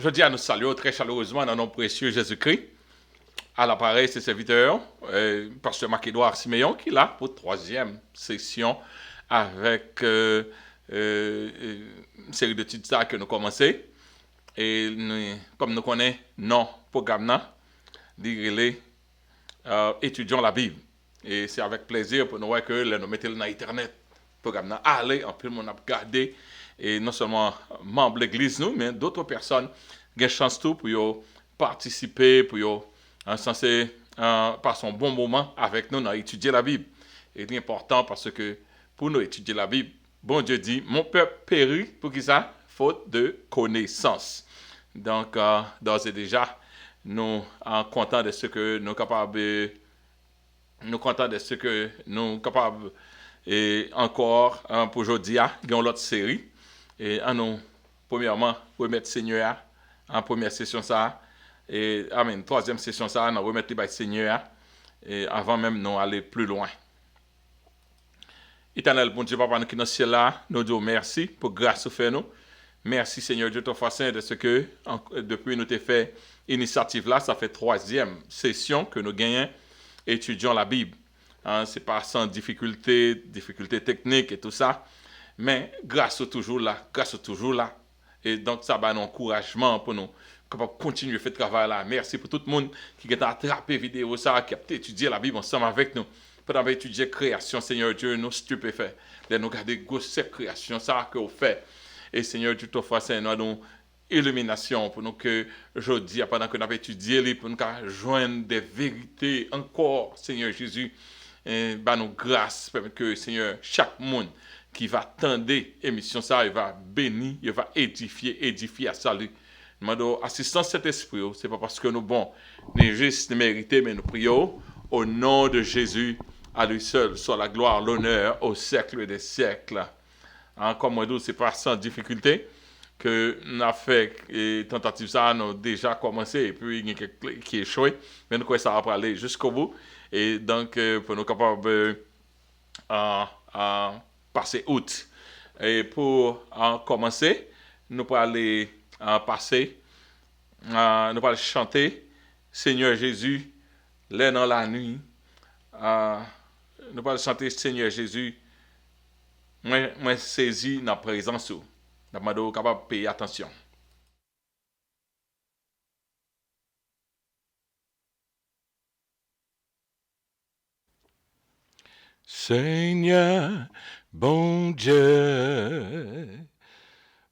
Je dis à nous saluer très chaleureusement dans nos précieux Jésus-Christ. À l'appareil, c'est serviteur, Pasteur Marc-Édouard Siméon, qui est là pour troisième session avec une série d'études que nous commençons. Et nous, comme nous connaissons, non, programme, étudions la Bible. Et c'est avec plaisir pour nous voir que nous mettons dans Internet. Programme, allez, en plus, on a regardé. Et non seulement membres de l'église, nous, mais d'autres personnes qui ont chance tout pour participer, pour censé passer un bon moment avec nous dans étudier la Bible. Et c'est important parce que pour nous étudier la Bible, bon Dieu dit, mon peuple périt pour qui ça? Faute de connaissance. Donc, d'ores et déjà, nous sommes contents de ce que nous sommes capables, et encore pour aujourd'hui, nous avons l'autre série. Et nous, premièrement, remettre Seigneur en première session ça. Et amen, troisième session ça, nous remettre le Seigneur et avant même nous aller plus loin. Éternel bon Dieu, Papa, nous qui dans le ciel là, nous disons merci pour grâce au fait nous. Merci Seigneur Dieu ton Saint de ce que depuis nous t'ai fait initiative là, ça fait troisième session que nous gagnons étudions la Bible. C'est pas sans difficulté techniques et tout ça, mais grâce toujours là. Et donc ça va un encouragement pour nous capable continuer à faire travail là. Merci pour tout le monde qui a attrapé vidéo ça, qui a étudié la Bible ensemble avec nous. Pendant étudier création, Seigneur Dieu, nous stupéfaits de nous garder cette création ça que vous faites. Et Seigneur Dieu, ton Saint, nous avons illumination pour nous que aujourd'hui, pendant que nous avons étudié, pour nous joindre des vérités encore, Seigneur Jésus, nous grâce, permettre que Seigneur, chaque monde qui va attendre l'émission ça, il va bénir, il va édifier à salut. Nous demandons assistance cet esprit, c'est pas parce que nous bons, ni juste, ni mérités, mais nous prions au nom de Jésus, à lui seul, soit la gloire, l'honneur au siècle des siècles. Comme moi, c'est pas sans difficulté que nous avons fait et tentative ça, nous avons déjà commencé et puis il y a quelqu'un qui est échoué, mais nous croyons ça va aller jusqu'au bout. Et donc, pour nous capables passer août. Et pour commencer, nous allons aller passer, nous allons chanter Seigneur Jésus, l'est dans la nuit. Nous allons chanter Seigneur Jésus, moi saisi dans la présence. Nous sommes capables de payer attention. Seigneur, bon Dieu,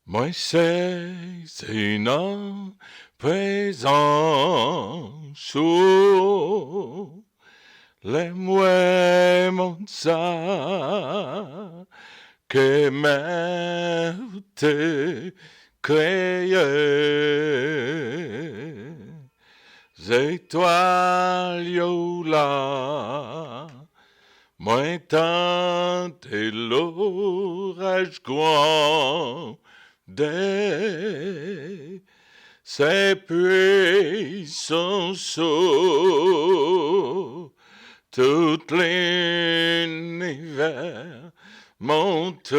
moi saisi dans présence. Les moi mon ça que m'te créé. Étoiles yo là, moi tant et l'orage grand des ses puissances. Tout l'univers monte,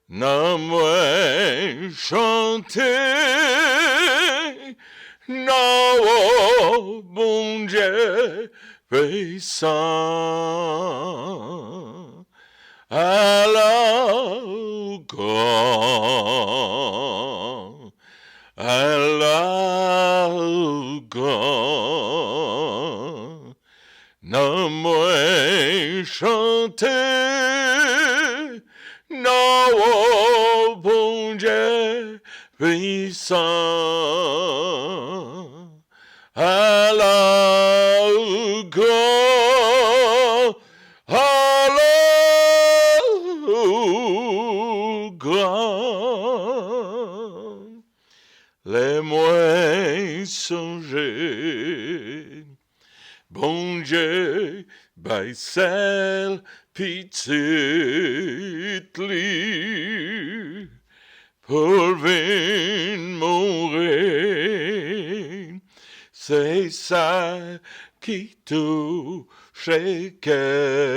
non moi chanter, non oh, bon Dieu puissant, alors grand, alors grand, non moi chanter, non oh, bon Dieu puissant, alors grand, alors grand, les moins songer, bon Dieu, by celle petite lit, pour venir mourir, c'est ça qui touche qu'elle.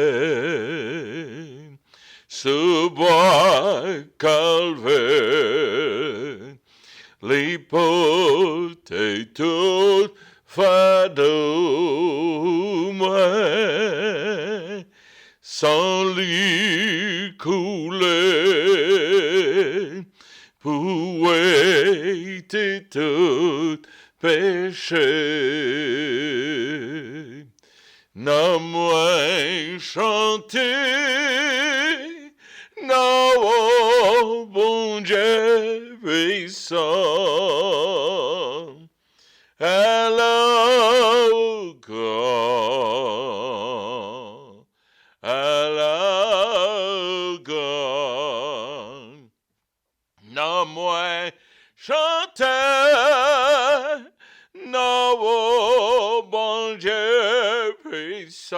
ce bois calvaire, les porter tout fardeau, moi, sans lui couler, pour être tout péché. Non moins chanter, non, oh, bon Dieu puissant, alors God, alors God, non moins chanter, non, oh, bon Dieu puissant,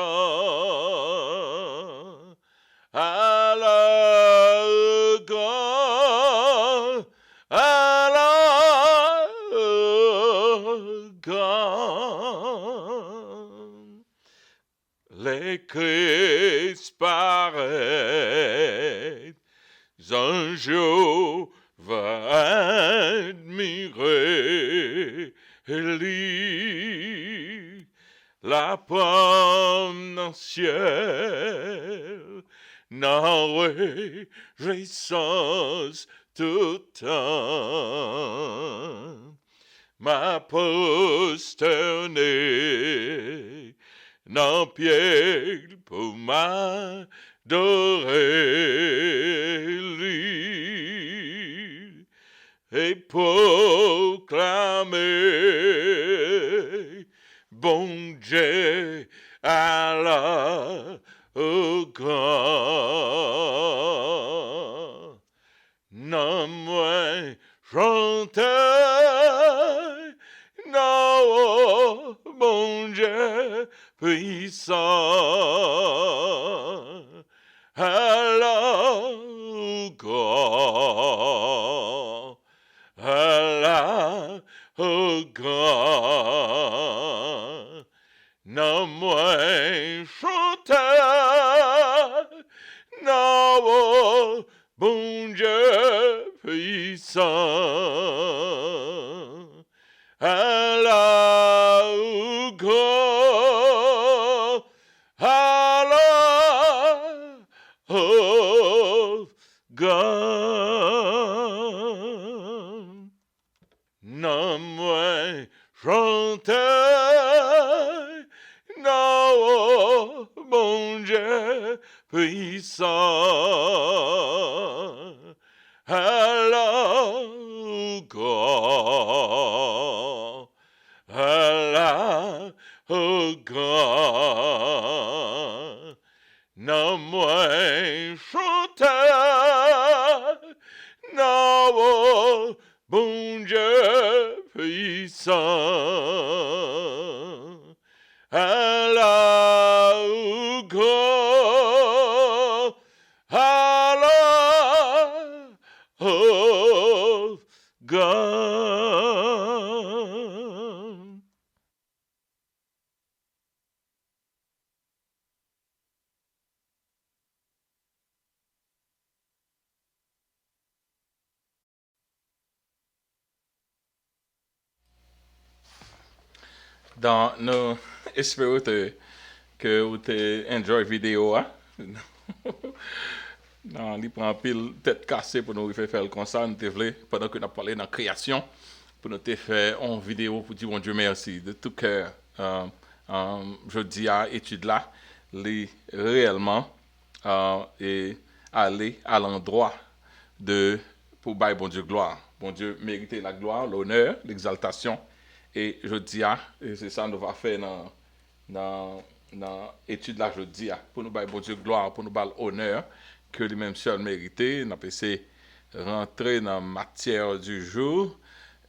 alors God, alors God. Les Christ paraît, un jour va admirer lui, la pomme dans le ciel, n'en réjouissance tout temps. Ma posternée, n'en pied pour m'adorer lui, et proclamer bon Dieu Allah au grand. Non moins chanter, non, bon Dieu puissant, Allah grand, Allah grand, non moins chanter, non, bon Dieu puissant, Allah grand, Allah grand, non moins chanter, non, bon Dieu puissant, Allah grand, Allah grand, non moins chanter, non, bon Dieu puissant, Allah grand, Allah grand. Dans nous espérons que vous avez enjoy vidéo. Hein? Non, il prend pile tête cassée pour nous faire le concert. Nous pendant que nous parlé de la création, pour nous faire une vidéo pour dire bon Dieu merci de tout cœur. Je dis à étude là, réellement et aller à l'endroit de pour bailler bon Dieu gloire. Bon Dieu mériter la gloire, l'honneur, l'exaltation. Et je dis et c'est ça nous va faire dans l'étude là, je dis pour nous bailler bon Dieu gloire, pour nous bailler honneur que lui-même seul mérité. Nous avons essayé rentrer dans la matière du jour.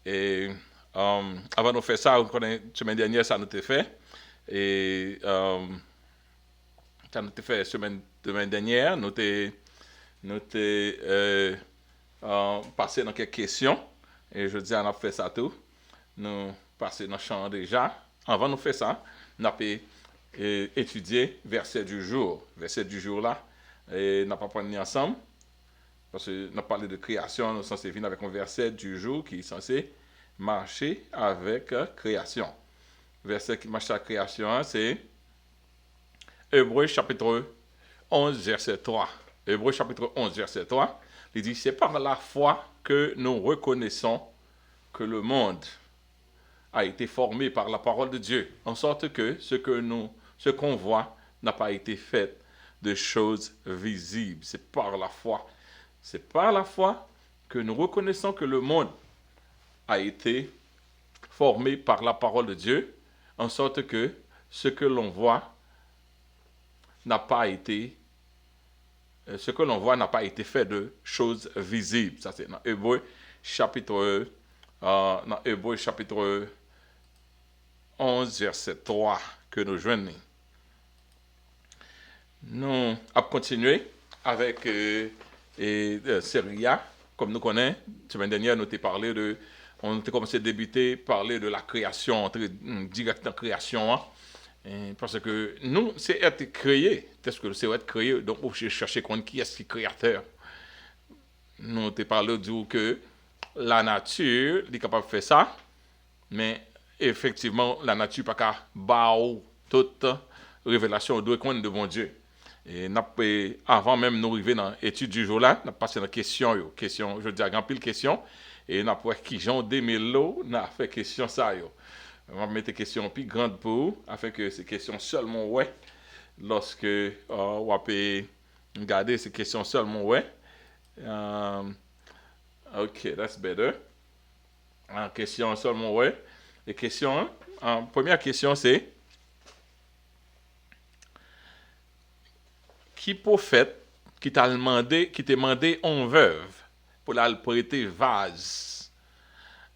Et avant de faire ça, la semaine dernière, ça nous a fait. Et ça nous a fait la semaine dernière. Nous avons passé dans quelques questions. Et je dis, on a fait ça tout. Nous passons dans le champ déjà. Avant de faire ça, nous avons étudié verset du jour. Verset du jour là. Et n'a pas parlé ensemble. Parce que nous parlé de création, nous sommes censés venir avec un verset du jour qui est censé marcher avec création. Verset qui marche avec création, c'est Hébreux chapitre 11, verset 3. Hébreux chapitre 11, verset 3. Il dit, c'est par la foi que nous reconnaissons que le monde a été formé par la parole de Dieu, en sorte que ce qu'on voit n'a pas été fait de choses visibles. C'est par la foi. C'est par la foi que nous reconnaissons que le monde a été formé par la parole de Dieu, en sorte que ce que l'on voit n'a pas été fait de choses visibles. Ça c'est dans Hébreux chapitre 11 verset 3 que nous joignons. Nous allons continuer avec Serie A. Comme nous connaissons, la semaine dernière, nous on a commencé à débuter, parler de la création, direct dans la création. Parce que nous, c'est être créé. Est-ce que c'est être créé? Donc, on chercher qui est-ce qui est créateur. Nous avons parlé du que la nature est capable de faire ça, mais effectivement, la nature n'est pas capable de toute révélation de bon Dieu. Et avant même de nous arriver dans l'étude du jour là, nous avons passé dans la question, je dis à grand pile question, et nous avons qui Jean 2000 nous avons fait question ça. On va mettre des questions plus grandes pour vous, afin que ces questions seulement ouais, lorsque on va regarder ces questions seulement ouais. Ok, that's better. Question seulement ouais. Les questions, première question c'est qui prophète qui t'a demandé en veuve pour la prêter vase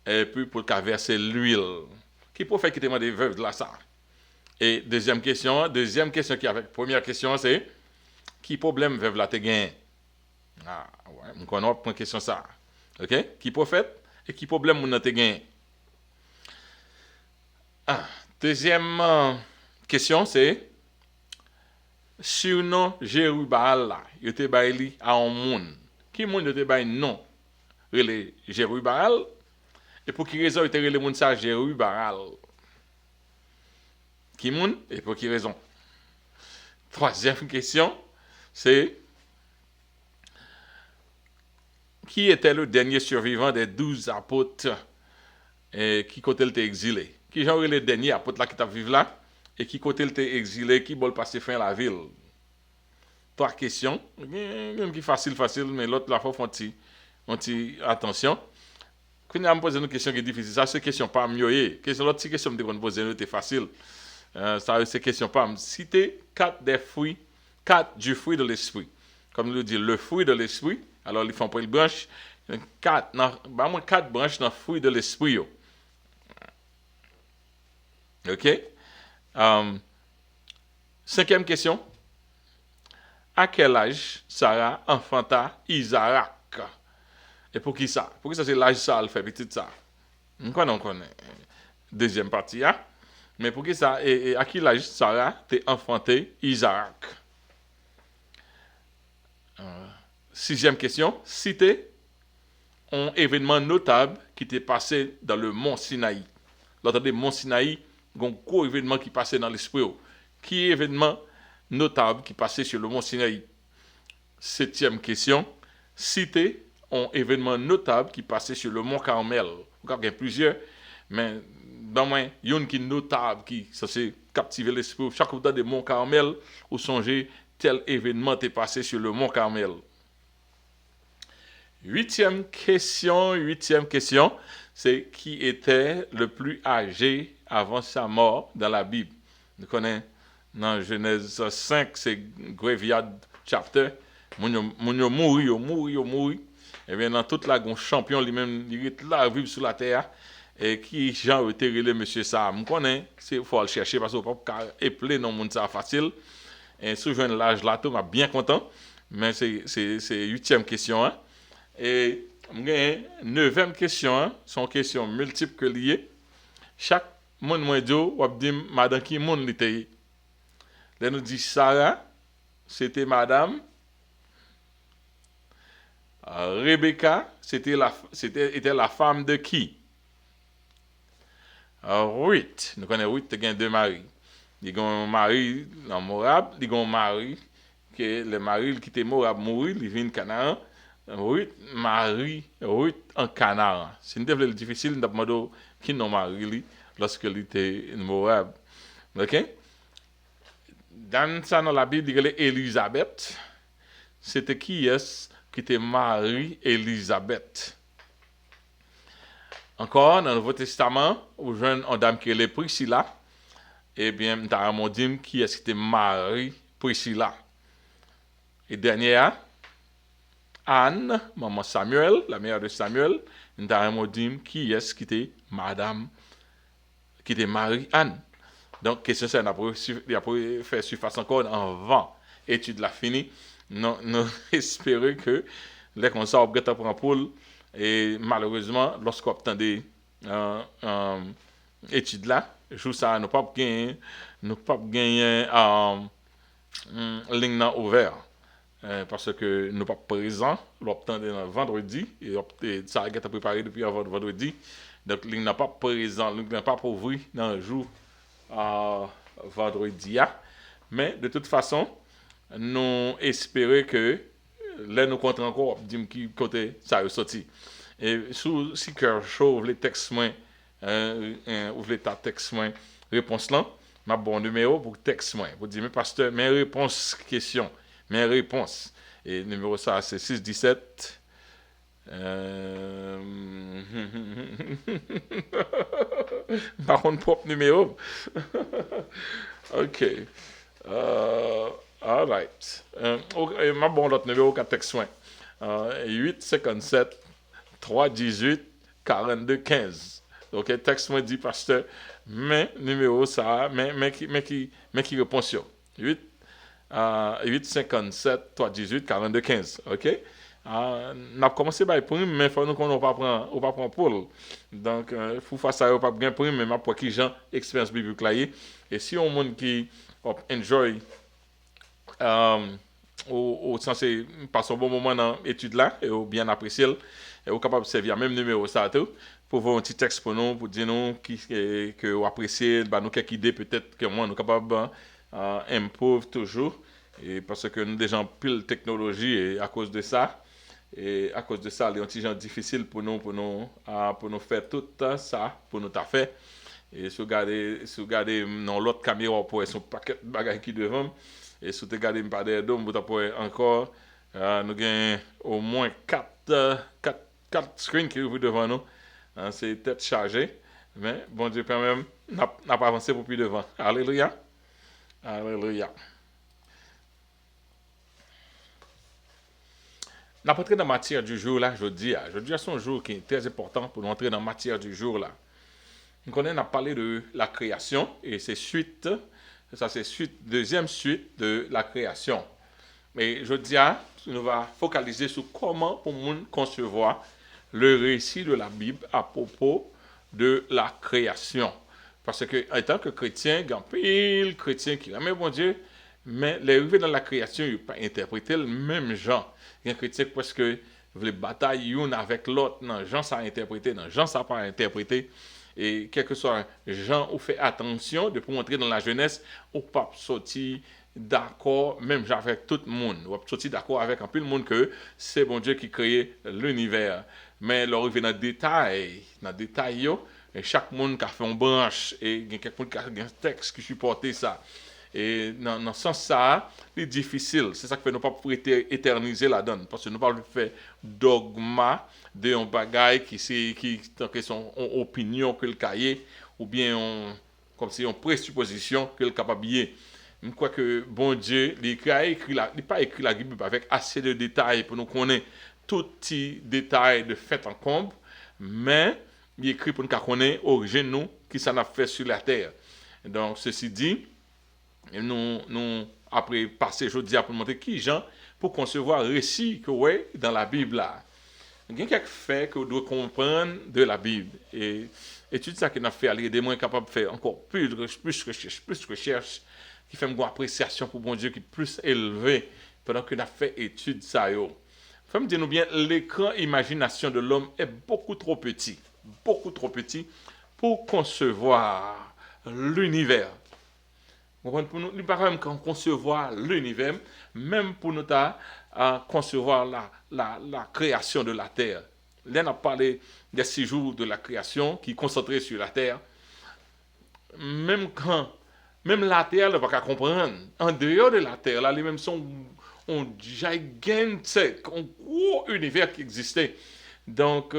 et puis pour qu'elle verse l'huile. Qui prophète qui t'a demandé veuve de la ça? Et deuxième question qui est avec première question c'est qui problème veuve la te gagne? Ah ouais, on connaît une question ça. OK? Qui prophète et qui problème mon te gagne? Deuxième question c'est surnom Jérubal là, il te baili à un monde. Qui monde te bail non? Relé Jérubal et pour qui raison il te relé monde ça Jérubal? Qui monde et pour qui raison? Troisième question, c'est qui était le dernier survivant des 12 apôtres et qui côté il était exilé? Qui genre le dernier apôtre là qui t'a vécu là et qui côté il était exilé, qui bol passer fin la ville? Trois questions, qui facile mais l'autre la fois font attention. Quand on me pose une question qui est difficile, ça c'est question pas mieux. L'autre question que me poser c'est facile. Ça c'est question pas citer quatre du fruit de l'esprit. Comme le dit le fruit de l'esprit, alors ils font pour une branche quatre branches dans le fruit de l'esprit. OK? Cinquième question. À quel âge Sarah enfanta Isaac? Et pour qui ça? Pour qui ça c'est l'âge ça elle fait petit ça? On connaît. Deuxième partie, hein? Mais pour qui ça? Et à quel âge Sarah t'a enfanté Isaac? Sixième question. Citez un événement notable qui t'est passé dans le mont Sinaï. L'autre mont Sinaï, il y a un gros événement qui passait dans l'esprit. Qui est événement notable qui passait sur le mont Sinaï? Septième question. Citez un événement notable qui passait sur le mont Carmel. Il y a plusieurs, mais dans moi, il y a une qui est notable qui c'est captiver l'esprit. Chaque fois des mont Carmel, ou songez tel événement est passé sur le mont Carmel. Huitième question, c'est qui était le plus âgé avant sa mort dans la Bible? Nous connaissons dans Genèse 5, c'est Graveyard Chapter. Moun mouri. Et bien dans toute la champion lui-même, il est là vivre sur la terre. Et qui Jean était relé monsieur ça? Je connais, il faut le chercher parce que pas épeler non monde ça facile. Et si je l'âge là, tout m'a bien content. Mais c'est huitième question. Hein? Et neuvième question, hein? Sont questions multiples que liées. Chaque monde moi dit, ou dit madame qui monde l'était. Là nous dit Sarah, c'était madame Rebecca, était la femme de qui? Ruth. Nous connaissons Ruth, il y a deux maris. Il y a un mari dans Moab, il y a un mari que le mari qui était Moab mourir, il vient de Canaan. Ruth, Ruth en Canaan. C'est une développement difficile de demander qui non mari lorsque il était Moab. OK? Dans ça, dans la Bible, il y a Élisabeth. C'était qui est-ce qui était Marie Élisabeth? Encore, dans le Nouveau Testament, au jeune dame qui est Priscilla, eh bien, nous avons dit qui est-ce qui était Marie Priscilla. Et dernière, Anne, maman Samuel, la mère de Samuel, nous avons dit qui est-ce qui était Madame, qui était Marie Anne. Donc, question ça, il a faire surface encore avant étude la finie. Nous espérons que les conseils ont été pris pour et malheureusement, lorsqu'on attendait étude là, jour ça, nous pas gagné ligne ouvert. Parce que nous pas présents, l'obtenir vendredi, et ça a été préparé depuis avant vendredi. Donc, il n'a pas présent, il n'a pas ouvert dans le jour vendredi. Mais de toute façon, nous espérons que là, nous comptons encore, dire qui côté ça a sorti. Et si cœur chaud, les textes moins, ou les textes moins, réponse là, ma bon numéro pour texte moins. Vous dites, mais pasteur, mes réponses, question, mes réponses. Et numéro ça, c'est 617. Par contre, propre numéro. OK. All right. Ma bon l'autre numéro 4 texte soin. 857 318 42 15. OK, texte moi dit pasteur, mais numéro ça, mais qui répond sur 857 318 42 15. OK? On a commencé par prime, mais il faut nous qu'on pas prendre pour. Donc, il faut faire ça, pas bien prime, mais ma pour qui gens expérience biblique là. Et si on monde qui enjoy ou censé passer un bon moment dans l'étude là et ou bien apprécier et ou capable de servir même numéro ça tout pour voir un petit texte pour nous pour dire nous que vous appréciez bah nous quelques idées peut-être que moi nous capable improve toujours et parce que nous déjà en pile technologie et à cause de ça les petits gens difficiles pour nous faire tout ça pour nous faire et si vous regardez dans l'autre caméra pour son paquet de bagages qui devant et si vous regardez par derrière vous pouvez encore nous avons au moins 4 screens qui ouvrent devant nous. C'est tête chargée mais bon Dieu permet n'a pas avancé pour plus devant. Alléluia. Alléluia. On va entrer dans la matière du jour là, jeudi c'est un jour qui est très important pour nous entrer dans la matière du jour là. On a parlé de la création et c'est deuxième suite de la création. Mais jeudi, on va focaliser sur comment pour nous concevoir le récit de la Bible à propos de la création. Parce que en tant que chrétien, il y a pile chrétien qui aime bon Dieu, mais les arrivées dans la création, ils ne pas interpréter le même genre. Il y a un chrétien parce que les batailles une avec l'autre, non, Jean ça a interprété, non, Jean ça pas interprété. Et quel que soit Jean, ou fait attention de pour entrer dans la jeunesse, ou pas sortir d'accord, même avec tout le monde, ou pas sortir d'accord avec un peu le monde que c'est bon Dieu qui crée l'univers. Mais là, il vient dans le détail, et chaque monde qui a fait une branche, et il y a quelqu'un qui a un texte qui supporte ça. Et dans ce sens ça, c'est difficile. C'est ça que fait nous pas pour éterniser la donne. Parce que nous pas faire dogma de un bagage qui son opinion que le cahier, ou bien comme si une présupposition que le capable. Je crois que bon Dieu, il n'a pas écrit la Bible avec assez de détails pour nous connaître tout petit détail de fait en comble, mais il écrit pour nous connaître l'origine nous qui s'en a fait sur la terre. Donc ceci dit, nous après passer aujourd'hui pour montrer qui Jean pour concevoir le récit que ouais dans la Bible là. Il y a quelques faits que vous devez comprendre de la Bible et étude ça qui n'a fait aller des moins capables de faire encore plus recherche qui fait une appréciation pour bon Dieu qui est plus élevé pendant que nous fait étude ça yo. Femme dit nous bien, l'écran imagination de l'homme est beaucoup trop petit pour concevoir l'univers. Pour nous, nous pas même concevoir l'univers, même pour nous concevoir la création de la terre. Là, on a parlé des 6 jours de la création qui est concentré sur la terre. Même la terre, ne va pas comprendre. En dehors de la terre, là, les mêmes sont un gigantique, un gros univers qui existait. Donc,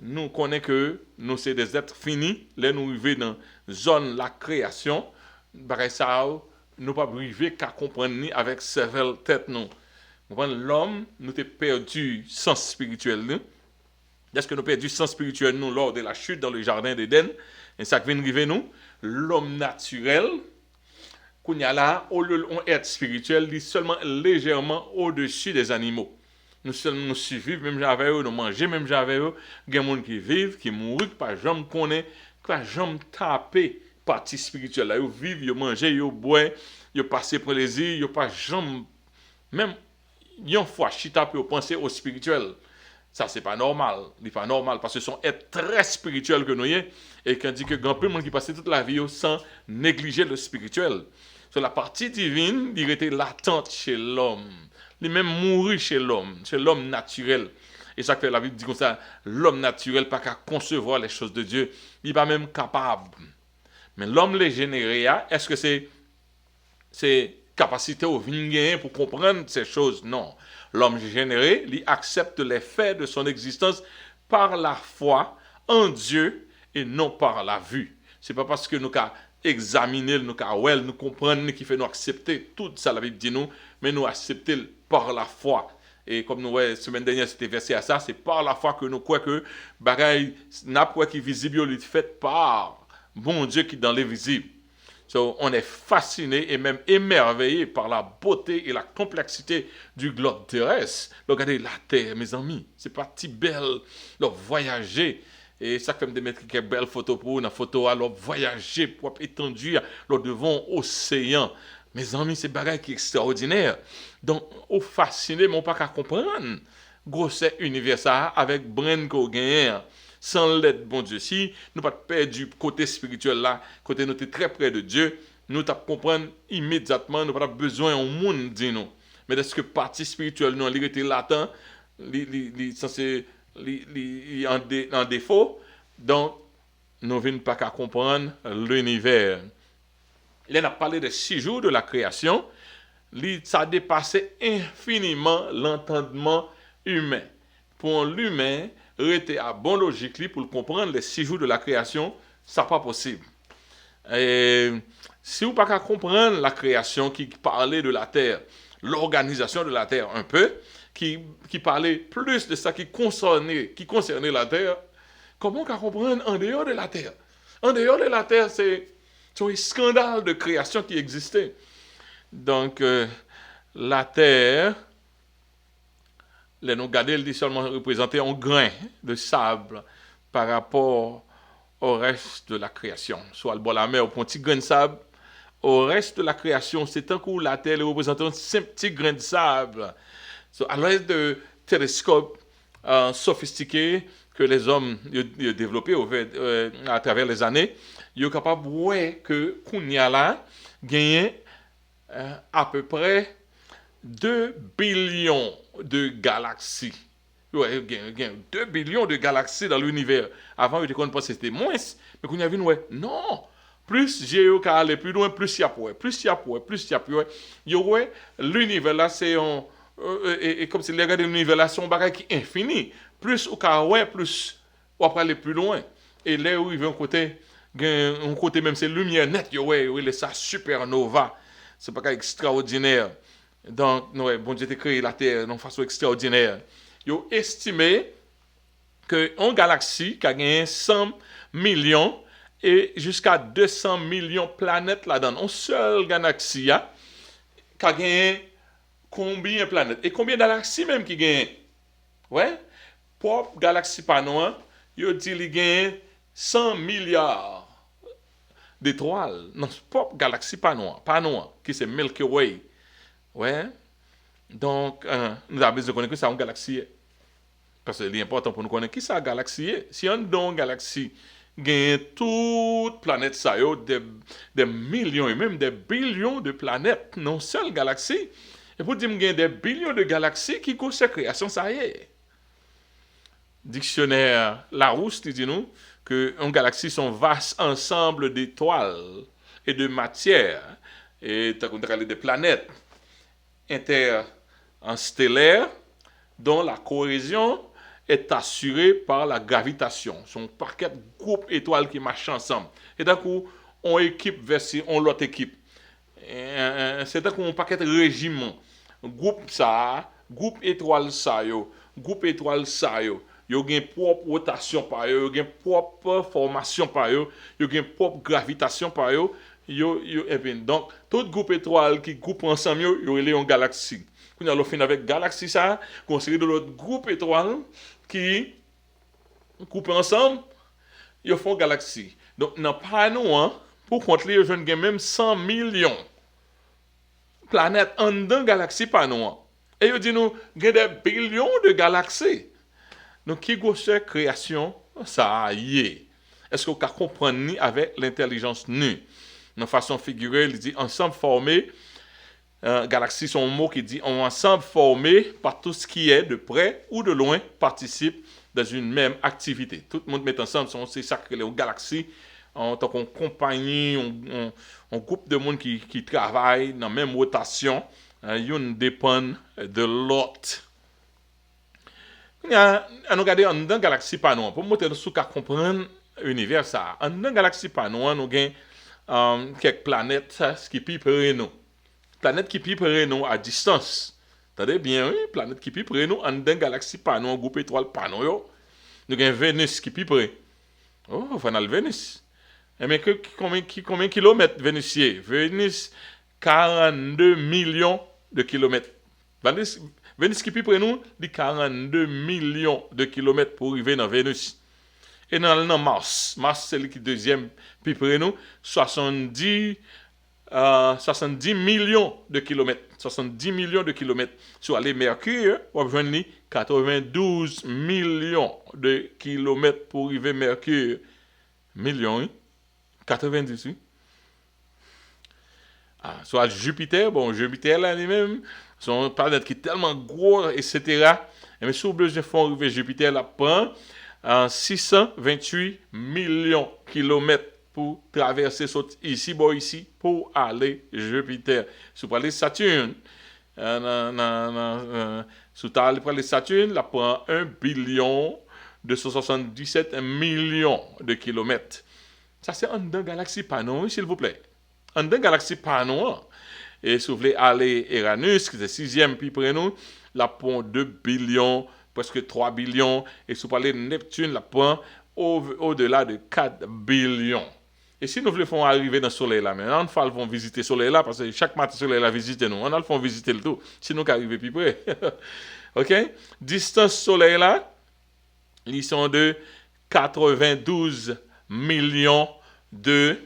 nous connaissons que nous sommes des êtres finis. Là, nous vivons dans la zone de la création. Par ça, nous ne pouvons pas arriver qu'à comprendre avec seule tête. L'homme, nous avons perdu le sens spirituel. Est-ce que nous avons perdu le sens spirituel nous, lors de la chute dans le jardin d'Éden? Et ça vient arriver nous. L'homme naturel, qu'on y a là, au lieu d'être spirituel, il est seulement légèrement au-dessus des animaux. Nous seulement nous survivons, même j'avais eux, nous mangeons, même j'avais eux, il y a des gens qui vivent, qui mourent, qui pas jamais connaissent, qui pas jamais tapé partie spirituelle. Ils vivent, ils mangent, ils boivent, ils passent plaisir, ils pas jamais, même une fois chita pour penser au spirituel. Ça, c'est pas normal. C'est pas normal parce que ce sont êtres très spirituels que nous sommes. Et qu'on dit que grand peu de monde qui passe toute la vie sans négliger le spirituel. So, la partie divine, il était latente chez l'homme. Il même mourir chez l'homme naturel. Et ça fait la Bible dit comme ça, l'homme naturel pas qu'à concevoir les choses de Dieu. Il n'est pas même capable. Mais l'homme les généré, est-ce que c'est capacité au vingé pour comprendre ces choses? Non. L'homme généré, il accepte les faits de son existence par la foi en Dieu et non par la vue. C'est pas parce que nous avons examiné, nous comprenons, qui fait nous accepter tout ça, la Bible dit nous, mais nous accepter par la foi. Et comme nous voyons, semaine dernière, c'était versé à ça, c'est par la foi que nous croyons que bagaille n'a pas qui visible, il est fait par bon Dieu qui est dans l'invisible. So, on est fasciné et même émerveillé par la beauté et la complexité du globe terrestre. Regardez la terre, mes amis. C'est pas si belle. Donc, voyager. Et ça fait me mettre quelques belles photos pour une photo. Alors, voyager pour étendu devant l'océan. Mes amis, c'est bagage qui est extraordinaire. Donc, on fasciné, mais on pas qu'à comprendre. Grosse univers ça avec brain qu'on gagne. Sans l'aide, bon Dieu, si nous pas perdu côté spirituel là, côté nous sommes très près de Dieu, nous t'as comprendre immédiatement, nous pas besoin au monde dit nous. Mais est-ce que partie spirituelle nous elle était latent, censé en défaut, donc nous venons pas qu'à comprendre l'univers. Là, on a parlé des 6 jours de la création, ça a dépassé infiniment l'entendement humain. Pour l'humain, rester à bon logique pour comprendre les 6 jours de la création, ça n'est pas possible. Et si vous ne pouvez pas comprendre la création qui parlait de la terre, l'organisation de la terre un peu, qui parlait plus de ça qui concernait la terre, comment vous comprendre en dehors de la terre? En dehors de la terre, c'est un scandale de création qui existait. Donc, la terre, nous regardons, elle dit seulement représenter un grain de sable par rapport au reste de la création. Soit le bord de la mer, au petit grain de sable, au reste de la création, c'est un coup la terre représente un petit grain de sable. So, à l'aide de télescopes sophistiqués que les hommes ont développés à travers les années, ils sont capables de voir que Kounia là gagne à peu près 2 billions de galaxies. Ouais, 2 billions de galaxies dans l'univers. Avant, ils pensaient que c'était moins, mais qu'on y a vu, ouais, non. Plus Géo qui aller plus loin, plus il y a pour, plus il y a pour, plus il y a pour. L'univers là, c'est un. Et comme si les gars de l'univers là, c'est un bagage qui est infini. Plus au cas ouais, plus on va aller plus loin. Et là où il veut un côté même, c'est lumière nette, ouais, ça supernova. C'est un bagage extraordinaire. Donc, bon Dieu a créé la Terre d'une façon extraordinaire. Ils ont estimé qu'une galaxie qui a gagné 100 millions et jusqu'à 200 millions de planètes là-dedans. Une seule galaxie qui a gagné combien de planètes? Et combien de galaxies même qui gagnent? Ouais? Pour galaxie pas noire, ils ont dit qu'il gagne 100 milliards d'étoiles. Non, pas galaxie pas noire, qui c'est Milky Way. Ouais. Donc, nous avons besoin de connaître que ça une galaxie. Parce que c'est important pour nous connaître qui ça galaxie. Si on dans une galaxie, il y a toute planète, ça y a des millions et même des billions de planètes dans une seule galaxie. Et pour dire qu'il y a des billions de galaxies qui causent cette création, ça y est. Dictionnaire Larousse dit nous que une galaxie sont vaste ensemble d'étoiles et de matière et des planètes interstellaires dont la cohésion est assurée par la gravitation. Son paquet de groupes étoiles qui marchent ensemble. Et d'un coup, on équipe versus on l'autre équipe. C'est d'un coup un paquet de régiments. Groupe ça, groupe étoile ça yo, groupe étoile ça yo. Yo gen propre rotation par yo, yo gen propre formation par yo, yo gen propre gravitation par yo. Et bien, donc, tout groupe étoile qui groupe ensemble, yo est en galaxie. Quand on a fin avec galaxie ça, considéré de l'autre groupe étoile qui groupe ensemble, ils font galaxie. Donc, dans pas nous, pour compter, je gagne même 100 millions planètes en dans galaxie pas nous. Et ils disent nous, il y a des billions de galaxies. Donc, qui est cette création, ça y est. Est-ce qu'on peut comprendre avec l'intelligence nue? De façon figurée, il dit ensemble formé. Galaxie, c'est un mot qui dit ensemble formé par tout ce qui est de près ou de loin participe dans une même activité. Tout le monde met ensemble, c'est ça que les galaxies, en tant qu'on compagnie, un groupe de monde qui travaille dans la même rotation, ils dépendent de l'autre. On regarde en dans galaxie pas nous pour montrer sous qu'à comprendre l'univers ça. En dans galaxie pas nous avons quelques planètes qui plus près nous. Planète qui plus près nous à distance. Attendez bien, oui, planète qui plus près nous en dans galaxie pas nous, un groupe étoile pas nous yo. Nous avons Vénus qui plus près. Oh, on a le Vénus. Mais combien de kilomètres Vénus y est? Vénus 42 millions de kilomètres. Vénus qui est plus près de nous, il 42 millions de kilomètres pour arriver dans Vénus. Et dans Mars, Mars c'est le deuxième plus près de nous, 70 millions de kilomètres. 70 millions de kilomètres. Sur aller Mercure, on va venir 92 millions de kilomètres pour arriver Mercure. Millions, oui. 90, oui. Soit Jupiter, bon, Jupiter là lui-même, c'est une planète qui est tellement gros, etc. Mais si vous besoin de faire arriver Jupiter, là, prend 628 millions de kilomètres pour traverser ici, pour aller Jupiter. Si vous parlez Saturne, si vous parlez Saturne, là, prend 1 billion 277 millions de kilomètres. Ça, c'est en dans galaxie pas non, s'il vous plaît. En dans galaxie pas non. Et si vous voulez aller Uranus, qui est le sixième puis près nous, la prend 2 billions, presque 3 billions. Et si vous parlez de Neptune, la prend au-delà de 4 billions. Et si nous voulons arriver dans le soleil là, maintenant, on va visiter le soleil là, parce que chaque matin, le soleil là visite nous. On va le faire visiter le tout, sinon on arriver plus près. OK? Distance soleil là, ils sont de 92 millions de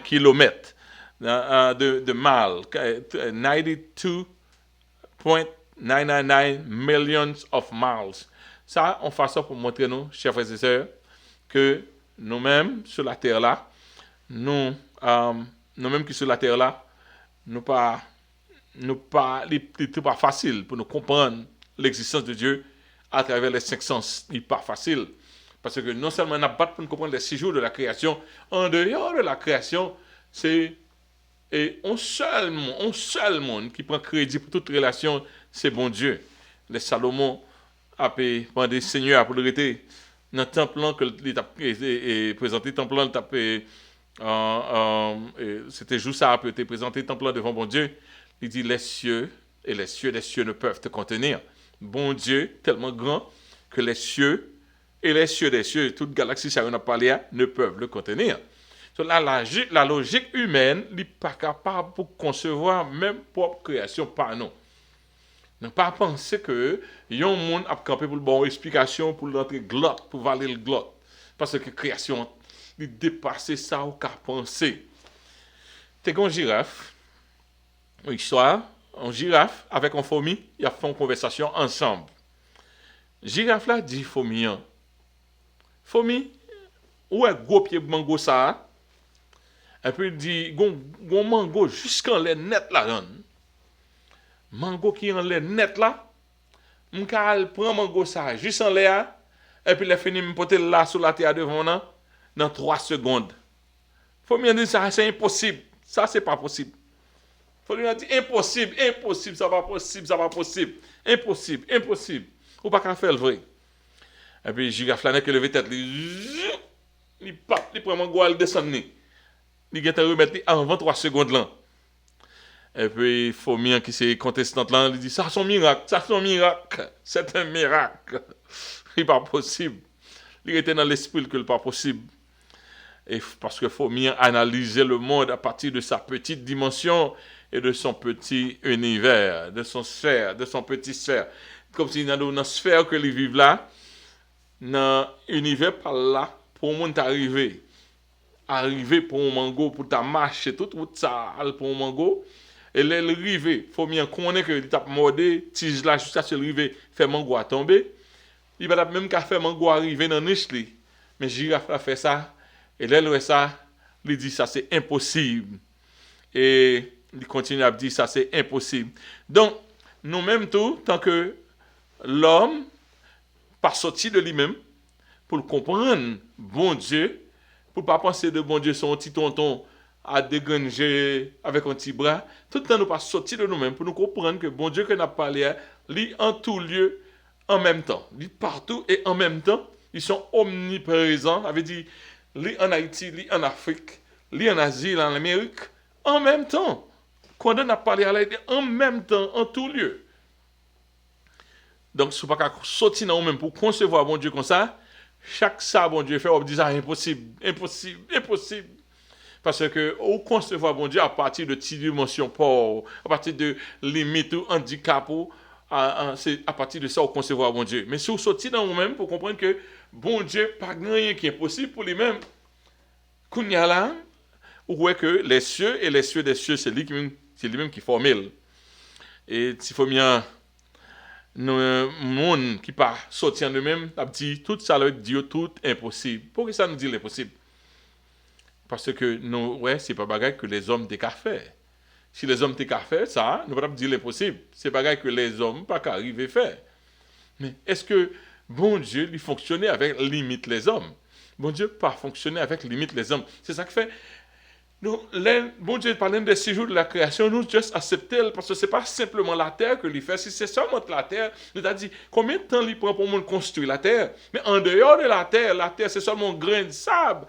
kilomètres de miles, 92.999 millions of miles. Ça, on fait ça pour montrer nous, chers frères et sœurs, que nous-mêmes sur la terre là, nous-mêmes qui sur la terre là, c'est pas facile pour nous comprendre l'existence de Dieu à travers les 5 sens. Il n'est pas facile. Parce que non seulement on a battu pour nous comprendre les 6 jours de la création, en dehors de la création, c'est un seul monde qui prend crédit pour toute relation, c'est bon Dieu. Les Salomon a demandé Seigneur pour le rester dans le temple que il a présenté le temple c'était juste ça a été présenté le temple devant bon Dieu. Il dit les cieux et les cieux des cieux ne peuvent te contenir. Bon Dieu tellement grand que les cieux et les cieux des cieux, toute galaxie ça on a parlé ne peuvent le contenir. So, la logique humaine n'est pas capable pour concevoir même propre création par nous. Ne pas penser que y a un monde a campé pour le bon explication pour l'entrer glotte, pour valer le glotte. Parce que création il dépasse ça au qu'à penser. T'es une girafe, une histoire un girafe avec un fourmi, ils font une conversation ensemble. Girafe là dit fourmi, fourmi, où est gros pied mango ça? Et puis il dit, gon mango jusqu'en les net là, mango qui en les net là, m'kal prend mango ça juste en l'air, et puis il fini me porter là sur la terre devant dans 3 secondes. Faut me dire ça, c'est impossible. Ça, c'est pas possible. Faut lui dire impossible, impossible, ça va possible, ça va possible. Impossible, impossible. Ou pas qu'à faire le vrai. Et puis, girafe là, qui levé tête, il prend mango, il descend. Il vient te remettre avant 3 secondes là. Et puis, Fourmi, qui c'est contestante là, il dit, ça c'est un miracle, c'est un miracle. Il n'est pas possible. Il était dans l'esprit que ce n'est pas possible. Et parce que Fourmi analysait le monde à partir de sa petite dimension et de son petit univers, de son sphère, de son petit sphère. Comme si dans une sphère que les vivent là, dans l'univers par là, pour le monde arriver pour un mango, pour ta marche, tout ça, pour un mango. Et là, le rivé, Fourmi connaît que il t'a mordé, tige là jusqu'à ce rivé, fait mango à tomber. Il va même qu'à faire mango arriver dans niche li. Mais girafe a fait ça. Et là, ça, il dit ça c'est impossible. Et il continue à dire ça c'est impossible. Donc, nous-mêmes tout, tant que l'homme, pas sorti de lui-même, pour le comprendre, bon Dieu, pour ne pas penser de bon Dieu son petit tonton à dégranger avec un petit bras, tout le temps nous pas sorti de nous-mêmes pour nous comprendre que bon Dieu que n'a parlé, lui en tout lieu, en même temps. Lui partout et en même temps, ils sont omniprésents. Ça veut dire, lui en Haïti, lui en Afrique, lui en Asie, en Amérique, en même temps. Quand on a parlé à l'aide, en même temps, en tout lieu. Donc, si vous ne pouvez pas sortir dans vous-même pour concevoir bon Dieu comme ça, chaque ça, bon Dieu fait, on dit ça impossible, impossible, impossible. Parce que on concevoir bon Dieu à partir de petites dimensions pauvres, à partir de limites ou handicap, c'est à partir de ça on concevoir bon Dieu. Mais si vous sortez dans vous-même pour comprendre que bon Dieu, pas rien qui est possible pour lui-même, qu'on y a là, vous voyez que les cieux et les cieux des cieux, c'est lui-même qui formule. Et s'il faut bien nous monde qui pas sortir de nous-mêmes, a dit tout ça leur dit tout impossible. Pourquoi ça nous dit l'impossible? Parce que nous, ouais, c'est pas bagaille que les hommes t'ont qu'à faire. Si les hommes t'ont qu'à faire ça, nous ne pouvons pas dire l'impossible. C'est bagaille que les hommes pas qu'à arriver à faire. Mais est-ce que bon Dieu, il fonctionnait avec limite les hommes? Bon Dieu pas fonctionner avec limite les hommes. C'est ça que fait. Nous, bon Dieu parle des 6 jours de la création, nous juste accepter parce que c'est pas simplement la terre que lui fait. Si c'est seulement la terre, nous a dit combien de temps il prend pour nous construire la terre? Mais en dehors de la terre c'est seulement un grain de sable.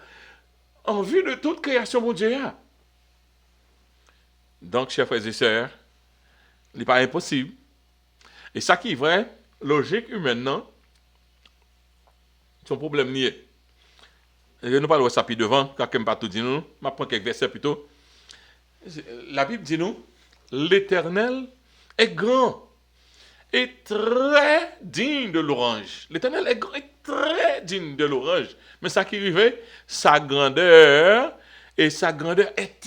En vue de toute création, mon Dieu. Donc, chers frères et sœurs, il n'est pas impossible. Et ça qui est vrai, logique humaine, non? Son problème nié. Je ne parle pas ça plus devant, car je ne pas tout dire nous. Je prends quelques versets plutôt. La Bible dit nous, l'Éternel est grand et très digne de l'orange. L'Éternel est grand et très digne de l'orange. Mais ça qui arrive, sa grandeur est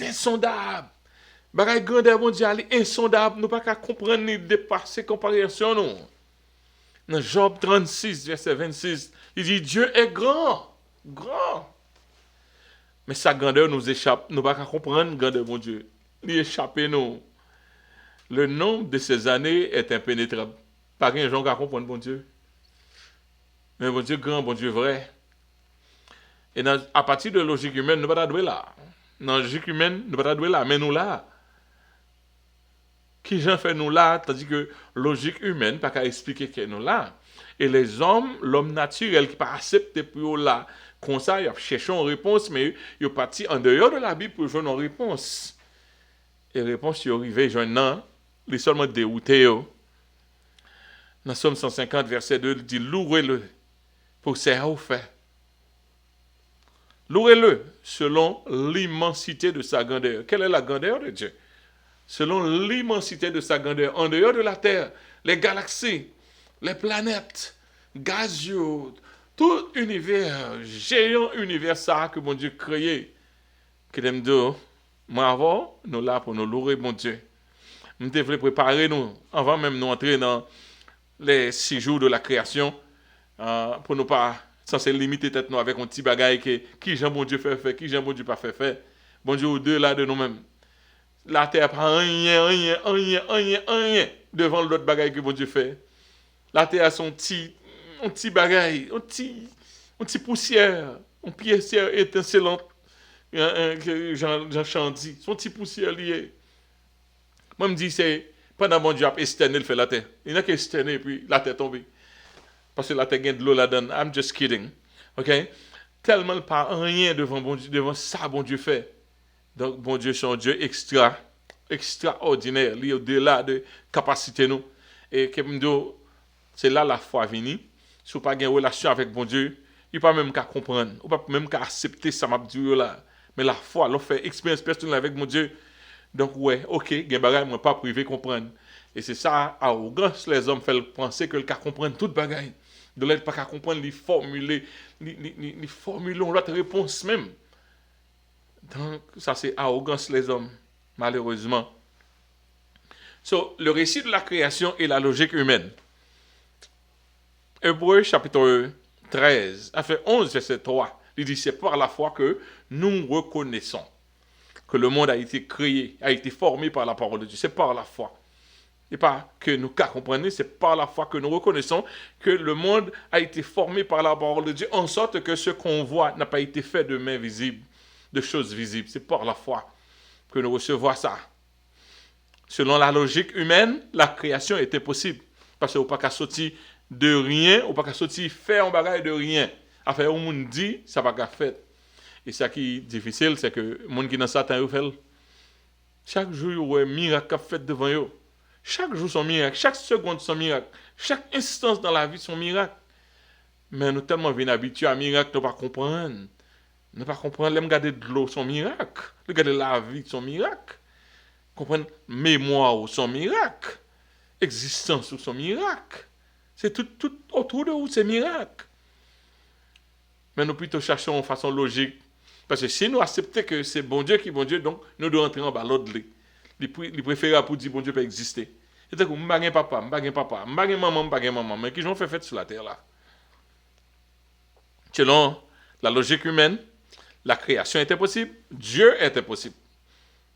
insondable. La grandeur mondiale est insondable. Nous ne pouvons pas comprendre ni dépasser comparaison. Non. Dans Job 36, verset 26, il dit Dieu est grand. Grand. Mais sa grandeur nous échappe. Nous ne pouvons pas comprendre la grandeur de mon Dieu. Il échappe nous. Le nombre de ces années est impénétrable. Pas rien de gens qui comprennent bon Dieu. Mais bon Dieu grand, bon Dieu vrai. Et à partir de la logique humaine, nous ne pouvons pas là. Dans la logique humaine, nous ne pouvons pas là. Mais nous là. Qui j'en fait nous là, tandis que logique humaine, pas qu'à expliquer que nous là. Et les hommes, l'homme naturel qui pas accepté pour là, comme ça, ils cherchent une réponse, mais ils sont partis en dehors de la Bible pour jouer une réponse. Et la réponse, ils arrivent, je non, ils sont seulement déroutés. Dans Somme 150, verset 2, il dit louez-le pour ce qu'il fait. Louez-le selon l'immensité de sa grandeur. Quelle est la grandeur de Dieu? Selon l'immensité de sa grandeur, en dehors de la Terre, les galaxies, les planètes, gazieux, tout univers, géant univers ça que mon Dieu créé. Qu'il aime dire, moi avant, nous là pour nous louer mon Dieu. Nous devons préparer nous, avant même nous entrer dans les 6 jours de la création, pour ne pas censé limiter tête nous avec un petit bagage qui Jean bon Dieu fait, qui Jean bon Dieu pas fait. Bon Dieu au-delà de nous-mêmes. La terre pas rien devant l'autre bagage que bon Dieu fait. La terre a son petit bagage, un petit poussière, une poussière étincelante, que Jean Chandy, son petit poussière lié. Moi, je me dis, c'est pendant mon Dieu a externé, il fait la terre. Il n'a qu'à externer, puis la terre tombe. Parce que la terre gagne de l'eau là-dedans. I'm just kidding. OK? Tellement pas rien devant bon Dieu, devant ça, bon Dieu fait. Donc, bon Dieu, c'est un Dieu extraordinaire, lié au-delà de capacité nous. Et que c'est là la foi vient. Si vous n'avez pas une relation avec bon Dieu, il ne peut pas même qu'à comprendre, il ne peut pas même qu'à accepter ça m'a dit là. Mais la foi, l'on fait expérience personnelle avec mon Dieu. Donc ouais, OK, gen bagay moi pas privé comprendre. Et c'est ça arrogance les hommes fait penser que le cas comprendre toute bagay. De l'aide pas qu'à comprendre les formuler les formulons l'autre réponse même. Donc ça c'est arrogance les hommes malheureusement. Le récit de la création et la logique humaine. Hébreux chapitre 13, fait 11 verset 3. Il dit c'est par la foi que nous reconnaissons que le monde a été créé, a été formé par la parole de Dieu. C'est par la foi. Et pas que nous comprenons, c'est par la foi que nous reconnaissons que le monde a été formé par la parole de Dieu, en sorte que ce qu'on voit n'a pas été fait de mains visibles, de choses visibles. C'est par la foi que nous recevons ça. Selon la logique humaine, la création était possible. Parce qu'on n'a pas qu'à sortir de rien, on n'a pas qu'à sortir faire un bagage de rien. À faire au monde dit, ça n'a pas qu'à faire. Et ça qui est difficile, c'est que les gens qui dans Satan, ils font chaque jour, il y a un miracle fait devant eux. Chaque jour, son miracle. Chaque seconde, son miracle. Chaque instance dans la vie, son miracle. Mais nous tellement bien habitués à miracle, nous ne pas comprendre. Nous ne pas comprendre. Nous regarder de l'eau, son miracle. Regarder la vie, son miracle. Comprendre mémoire, son miracle. Existence, son miracle. C'est tout autour de vous, c'est miracle. Mais nous plutôt cherchons de façon logique. Parce que si nous acceptons que c'est bon Dieu qui est bon Dieu, donc nous devons entrer en bas l'autre. Il préfère pour dire bon Dieu peut exister. C'est-à-dire que je ne suis pas papa, je ne suis pas maman, je ne suis maman. Mais qui j'en fait sur la terre là? Selon la logique humaine, la création était possible, Dieu était possible.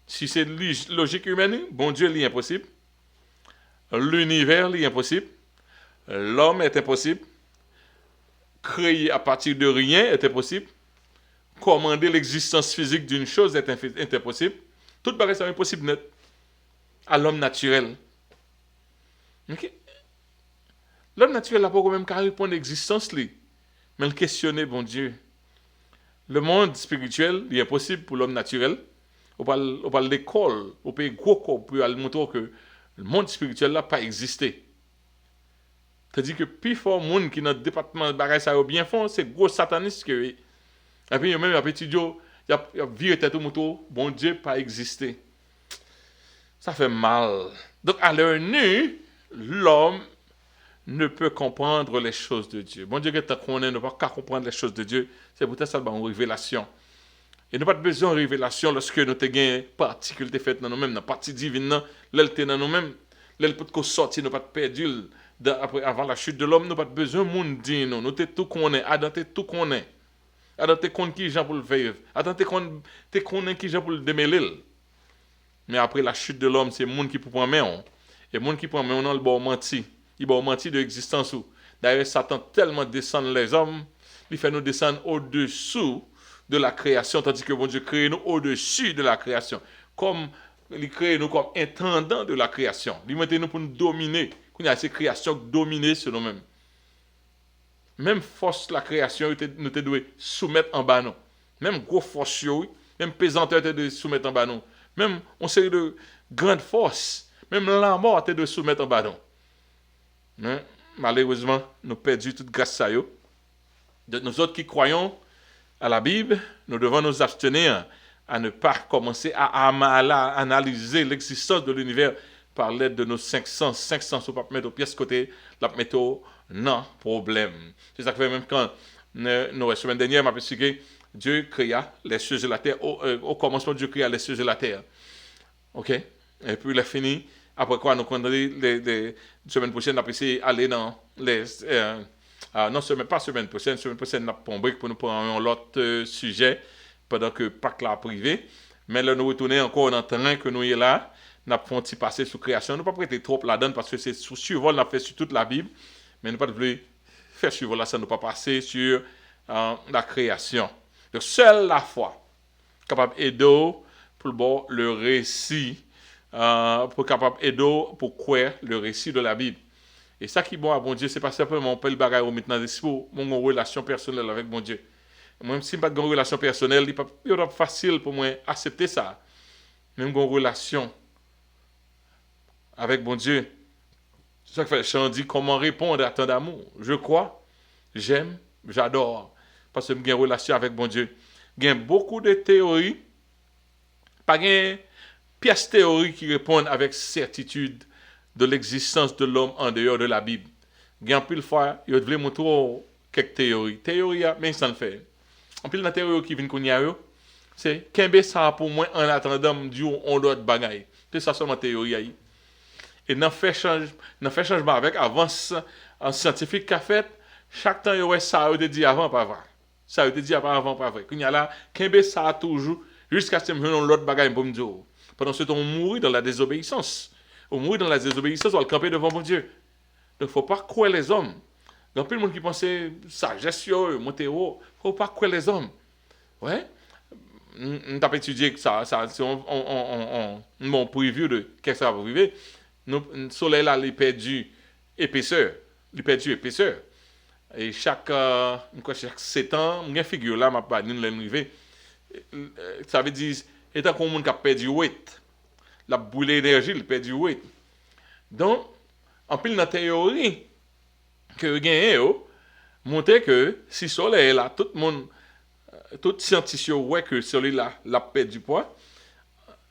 Si c'est logique humaine, bon Dieu est impossible. L'univers est impossible. L'homme était possible. Créer à partir de rien était possible. Commander l'existence physique d'une chose était impossible. Tout bagage c'est impossible net à l'homme naturel. Okay? L'homme naturel n'a pas quand même qu'à répondre à l'existence li, mais le questionner bon Dieu. Le monde spirituel, il est impossible pour l'homme naturel. On parle d'école, on peut gros corps pour aller montrer que le monde spirituel n'a pas existé. C'est-à-dire que plus fort monde qui dans le département de bagage ça bien fond, c'est gros sataniste que et puis même un petit Dieu, il a viré tête au moto, bon Dieu pas existé. Ça fait mal. Donc à l'heure nue, l'homme ne peut comprendre les choses de Dieu. Bon Dieu que qu'on ne pas comprendre les choses de Dieu, c'est pour ça une révélation. Et nous pas besoin de révélation lorsque nous avons une partie qui est faite dans nous-mêmes, dans la partie divine, l'elle dans nous-mêmes, l'elle peut sortir, nous pas perdu avant la chute de l'homme, nous pas besoin de monde dire nous, nous tout connaît, Adam tout connaît. Adam te connaît qui Jean pour le vivre. Adam te connaît qui Jean pour le démêler. Mais après la chute de l'homme, c'est le monde qui peut prendre main. Et le monde qui prend main, on a le bon menti. Il va mentir de l'existence. D'ailleurs, Satan tellement descend les hommes, il fait nous descendre au-dessous de la création, tandis que bon Dieu crée nous au-dessus de la création. Comme il crée nous comme intendant de la création. Il met nous pour nous dominer. Il y a ces créations dominées sur nous-mêmes. Même force de la création, nous devons soumettre en bas nous. Même gros force, même pesanteur, nous devons soumettre en bas nous. Même on série de grandes forces, même la mort, nous devons soumettre en bas nous. Mais malheureusement, nous perdons toute grâce à eux. Nous autres qui croyons à la Bible, nous devons nous abstenir à ne pas commencer à analyser l'existence de l'univers par l'aide de nos 500 sur pas mettre aux pièces côté, la mettre non problème. C'est ça que fait même quand la semaine dernière m'a expliqué Dieu créa les cieux et la terre au commencement Dieu créa les cieux et la terre. OK? Et puis il a fini Après quoi, nous prenons les semaine prochaine, on va essayer d'aller dans les... non, pas semaine prochaine, nous avons un break pour nous prendre un autre sujet pendant que Pâques l'a privé. Mais là, nous retournons encore dans le terrain que nous sommes là. Nous avons fait un petit passé sur création. Nous ne pouvons pas prêter trop là-dedans parce que c'est sur survol, nous avons fait sur toute la Bible. Mais nous ne pouvons pas faire survol là, ça ne peut pas passer sur la création. Donc, seule la foi capable d'aider pour le récit, pour capable d'aider pour croire le récit de la Bible. Et ça qui est bon à bon Dieu, c'est pas simplement on peut le bagage au maintenant, c'est pour mon relation personnelle avec mon Dieu. Même si je n'ai pas de relation personnelle, il n'est pas facile pour moi accepter ça. Même une relation avec mon Dieu. C'est ça que fait chant dit comment répondre à tant d'amour. Je crois, j'aime, j'adore. Parce que j'ai une relation avec mon Dieu. Il y a beaucoup de théories, pas de pièces théoriques qui répondent avec certitude de l'existence de l'homme en dehors de la Bible. Il y a un peu de fois, il voulait montrer quelques théories. Théories, mais ça le fait. En plus, la théorie qui vient qu'on y a, c'est qu'un ça pour moi en attendant du on doit de bagaille. C'est ça seulement théorie. Et dans fait changement avec avance en scientifique qu'a fait, chaque temps il y a ça a été dit avant pas vrai. Ça a été dit avant pas vrai. Qu'on y a là qu'un ça toujours jusqu'à ce que nous l'autre bagaille pour me dire. Pendant ce temps on mourit dans la désobéissance. On mourit dans la désobéissance, on va le camper devant mon Dieu. Donc il ne faut pas croire les hommes. Il y a plein de monde qui pensait sagesse, monter haut. Il ne faut pas croire les hommes. Ouais. On t'a étudié que ça c'est mon preview de qu'est-ce que ça va arriver. Le soleil là, il perdu épaisseur. Il perdu épaisseur. Et chaque 7 ans, il y a une figure là, ma pas arrivé. Ça veut dire, étant qu'on monde qui a perdu weight, la boule d'énergie, il perd du weight. Donc, en plus, la théorie que gagne, montre que si le soleil est là, tout le monde, tout scientifique voit que le soleil là, la perd du poids.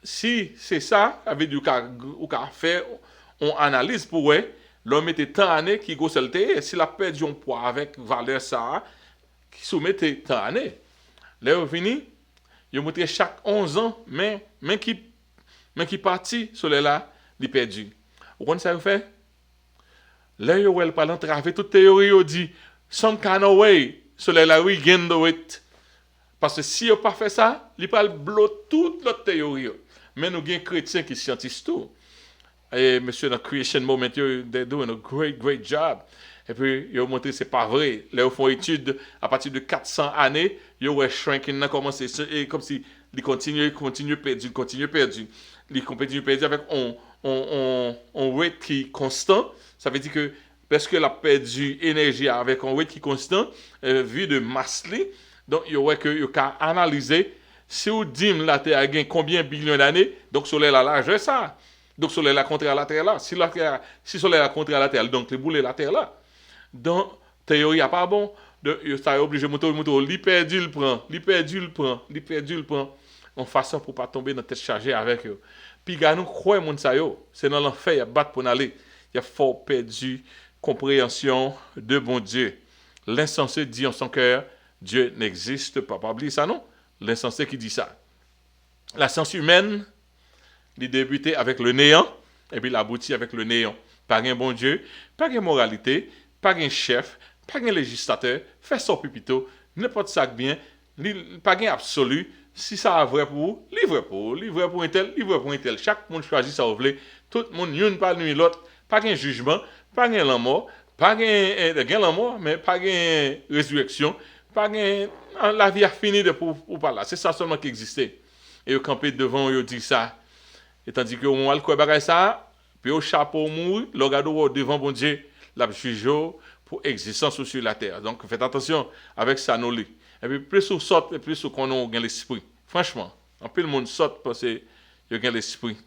Si c'est ça, avec du cas fait, on analyse pour voir l'homme était tant d'années qui gosselte, s'il a perdu un poids avec valeur ça, qui soumettait tant d'années. Là, on finit, il montre chaque 11 ans, mais qui parti, soleil là, il perdu. Vous comprenez ça, vous fait? Là, vous avez parlé de toute théorie, vous dit, some kind of way, soleil là, we gain the weight. Parce que si vous n'avez pas fait ça, il va bloquer toute l'autre théorie. Mais nous avons des chrétiens qui scientisent tout. Et monsieur, dans Creation Moment, they're doing a great job. Et puis, ils ont montré que ce n'est pas vrai. Là, ils font étude à partir de 400 années, ils ont shrinking, commencé, comme si ils continuent perdu. Ils continuent perdu avec un weight qui est constant. Ça veut dire que parce que la perdu énergie avec un weight qui est constant, vu de masse, donc il y aurait que analyser si vous dites la Terre a gagné combien de billions d'années, donc le soleil a largeur ça. Donc le soleil a contraire à la Terre là. Si le soleil a contraire à la Terre, donc les boules la Terre là. Donc théorie a pas bon, ça est obligé de moto, li perdu le prend. En façon pour pas tomber dans tête chargée avec eux. Puis gars nous croyons monde ça yo, c'est dans l'enfer, il y a battre pour aller. Il y a fort perdu compréhension de bon Dieu. L'insensé dit en son cœur, Dieu n'existe pas. Pas oublier ça non? L'insensé qui dit ça. La science humaine, il débutait avec le néant, et puis il aboutit avec le néant. Pas un bon Dieu, pas une moralité, pas un chef, pas un législateur, fait son pupito, n'importe ça bien, pas un absolu. Si ça a vrai pour vous, livre pour un tel. Chaque monde choisit sa voulait. Tout le monde, une par nuit l'autre, pas un jugement, pas un l'amour, pas un l'amour, mais pas un résurrection, pas un la vie a fini de pour par là. C'est ça seulement qui existait. Et au campé devant, il dit ça. Et tandis que on a le quoi ça, puis au chapeau mourir, le regarde devant bon Dieu, la juge pour existence sur la terre. Donc faites attention avec ça nous lit. Et puis plus on saute, plus on a l'esprit. Franchement, un peu le monde saute parce que il y a l'esprit.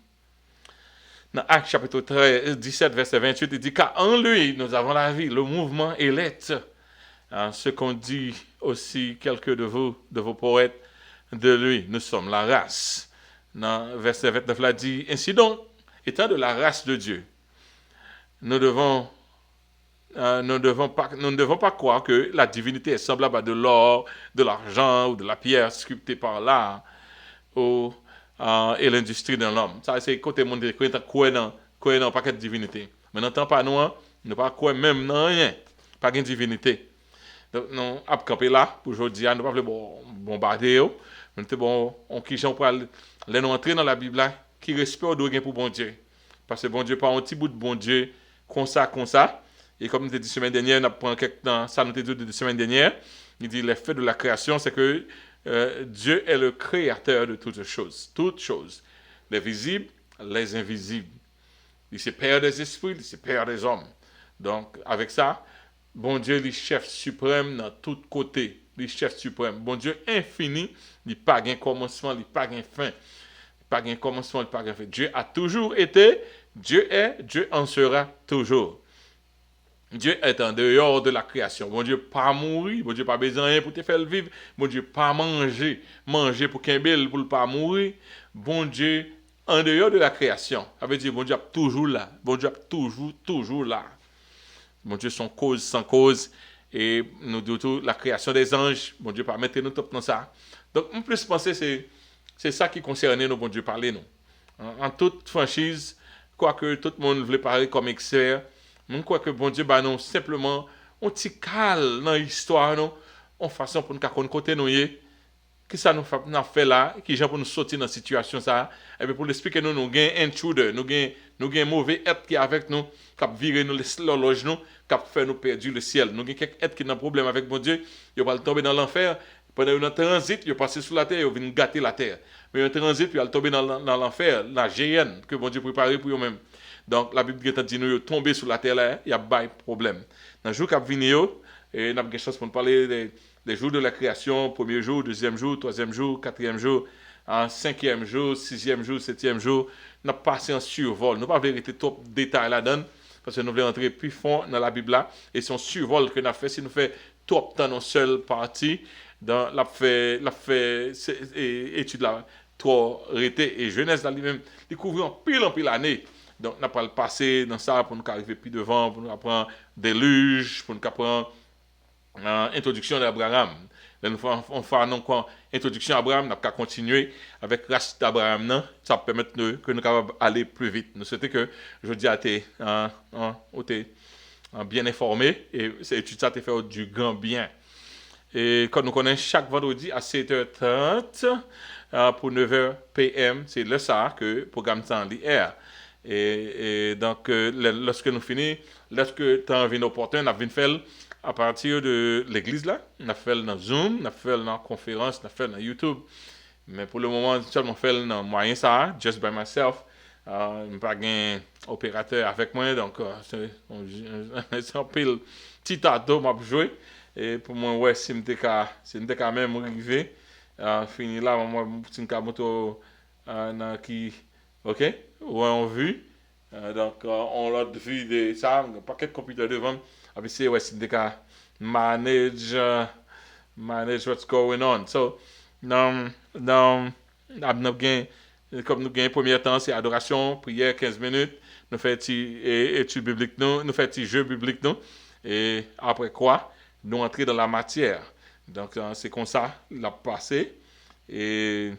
Dans Actes chapitre 13, 17, verset 28, il dit car en lui nous avons la vie, le mouvement et l'être. Ce qu'on dit aussi quelques de vos poètes, de lui, nous sommes la race. Dans verset 29, il dit ainsi donc, étant de la race de Dieu, nous ne devons pas croire que la divinité est semblable à de l'or, de l'argent ou de la pierre sculptée par l'art et l'industrie de l'homme. Ça, c'est côté monde qui croit croire dans un paquet de divinité. Mais dans le temps pas nous, nous pas croire même dans rien, pas de divinité. Donc nous avons campé là pour aujourd'hui, nous pas bombarder. Nous bon, on qui j'en parle, les nous entrer dans la Bible là, qui respect au doit pour bon Dieu. Parce que bon Dieu pas un petit bout de bon Dieu comme ça. Et comme nous avons dit la semaine dernière, nous avons pris dans ça nous avons dit la semaine dernière, il dit l'effet de la création, c'est que Dieu est le créateur de toutes choses, les visibles, les invisibles. Il est père des esprits, il est père des hommes. Donc, avec ça, bon Dieu, il est chef suprême dans tous côtés. Il est chef suprême. Bon Dieu infini, il n'a pas de commencement, il n'a pas de fin. Il n'a pas de commencement, il n'a pas de fin. Dieu a toujours été, Dieu est, Dieu en sera toujours. Dieu est en dehors de la création. Bon Dieu pas mourir, bon Dieu pas besoin de rien pour te faire vivre. Bon Dieu pas manger pour qu'un bel pour ne pas mourir. Bon Dieu en dehors de la création. Ça veut dire bon Dieu est toujours là. Bon Dieu est toujours là. Bon Dieu sans cause, sans cause. Et nous disons la création des anges. Bon Dieu pas mettre nous top dans ça. Donc en plus penser c'est ça qui concernait nous, bon Dieu parler nous. En toute franchise, quoique tout le monde voulait parler comme expert, je crois que bon Dieu, non, simplement, on t'y cale dans l'histoire, non, en façon pour nous connaître côté nous, que ça nous fait là, qui gens pour nous sortir dans cette situation, ça, et puis pour l'expliquer, nous avons un intruder, nous avons un mauvais être qui est avec nous, qui a viré nous l'horloge, nous, qui a fait nous perdre le ciel. Nous avons quelques êtres qui ont un problème avec bon Dieu, ils vont tomber dans l'enfer, pendant un transit, ils passent sous la terre, ils viennent gâter la terre. Mais un transit, puis ils tomber dans l'enfer, la géhenne que bon Dieu prépare pour eux-mêmes. Donc, la Bible dit nous tomber sur la terre là, il y a pas de problème. Dans le jour qui vient, et nous avons une chance pour nous parler des jours de la création, premier jour, deuxième jour, troisième jour, quatrième jour, cinquième jour, sixième jour, septième jour. Nous avons passé en survol. Nous n'avons pas vérité trop de détails là-dedans, parce que nous voulons entrer plus fond dans la Bible là. Et c'est un survol que nous avons fait. Si nous faisons trop dans une seule partie, dans la étude là, trop arrêté. Et Genèse là lui-même, découvrir en pile année. Donc, nous pas le passé dans ça pour nous arriver plus devant, pour nous apprendre déluge, pour nous apprendre introduction d'Abraham. On fait encore introduction d'Abraham, nous allons continuer avec la race d'Abraham. Ça permet que nous puissions aller plus vite. Nous souhaitons que je dis à tes bien informé et cette étude ça te fait du grand bien. Et quand nous connaissons chaque vendredi à 7h30 pour 9h PM, c'est le ça que le programme s'en l'IR. Et donc, lorsque nous finissons, lorsque tu as envie opportun, nous faire à partir de l'église là, nous fait dans Zoom, nous fait dans conférence, nous fait dans YouTube. Mais pour le moment, seulement fait dans moyen ça, just by myself. Je n'ai pas un opérateur avec moi, donc c'est un pile petit ado m'a joué. Et pour moi, ouais, si je quand même arrivé, fini là, moi, je suis moto qui. OK? Ouais, on vu. Donc, on l'a vu de ça, un paquet de computers devant. Puis c'est, ouais, c'est des cas manage what's going on. So, comme nous gagnons premier temps, c'est adoration, prière, 15 minutes. Nous faisons études bibliques, nous faisons jeux bibliques, et après quoi, nous entrons dans la matière. Donc, c'est comme ça, l'a passé. Et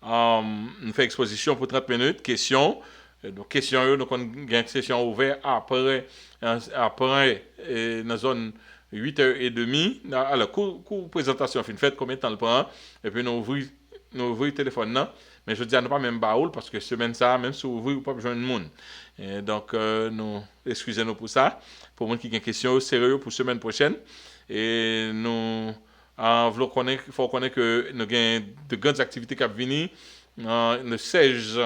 nous faisons exposition pour 30 minutes, questions. Donc, questions, nous avons une session ouverte après dans la zone 8h30. Alors, cours présentation fin fait, combien de temps le prend? Et puis, nous ouvrons le téléphone là. Mais je dis à ne pas même baoul parce que semaine ça, même si vous ouvrez, vous pas besoin de monde. Et donc, nous, excusez-nous pour ça. Pour moi qui a une question sérieuse pour la semaine prochaine. Et nous, il faut connaître que nous avons de grandes activités qui vont venir le 16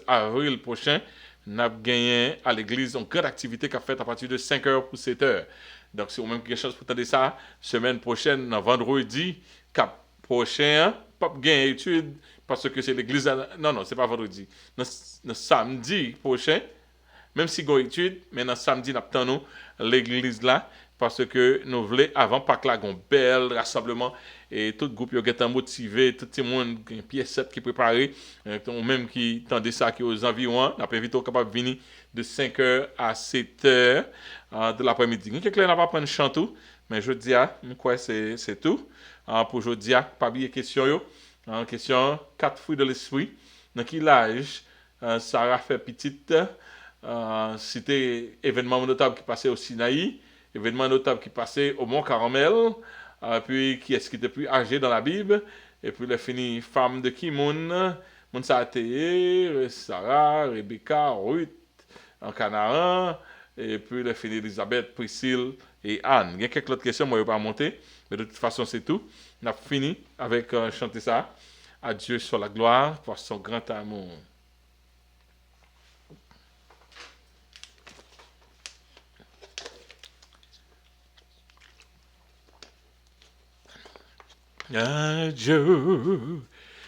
avril prochain. Nous avons gagné à l'église une grande activité qui a fait à partir de 5h pour 7h. Donc, si vous même quelque chose pour attendre ça, semaine prochaine, vendredi, cap prochain, pas gagner étude parce que c'est l'église. Non, c'est pas vendredi. Le samedi prochain, même si vous étude, mais le samedi, nous attendons l'église là parce que nous voulons avant Pâques là, un bel rassemblement et tout le groupe est motivé, tout le monde a une pièce qui est préparée, même qui tendait ça qui est aux environs, nous avons invité capable de venir de 5h à 7h de l'après-midi. Quelqu'un n'a pas prendre chant tout, mais je dis quoi c'est tout. Pour aujourd'hui, pas oublier question question 4 fruits de l'esprit. dans quel âge Sarah fait petite, c'était événement notable qui passait au Sinaï, événement notable qui passait au Mont Carmel, puis qui est-ce qui était plus âgé dans la Bible, et puis il a fini femme de qui moun ça a été Sarah, Rebecca, Ruth, en Canaan, et puis il a fini Elisabeth, Priscille et Anne. Il y a quelques autres questions, moi je ne vais pas monter, mais de toute façon c'est tout. On a fini avec chanter ça. À Dieu soit la gloire pour son grand amour. À Dieu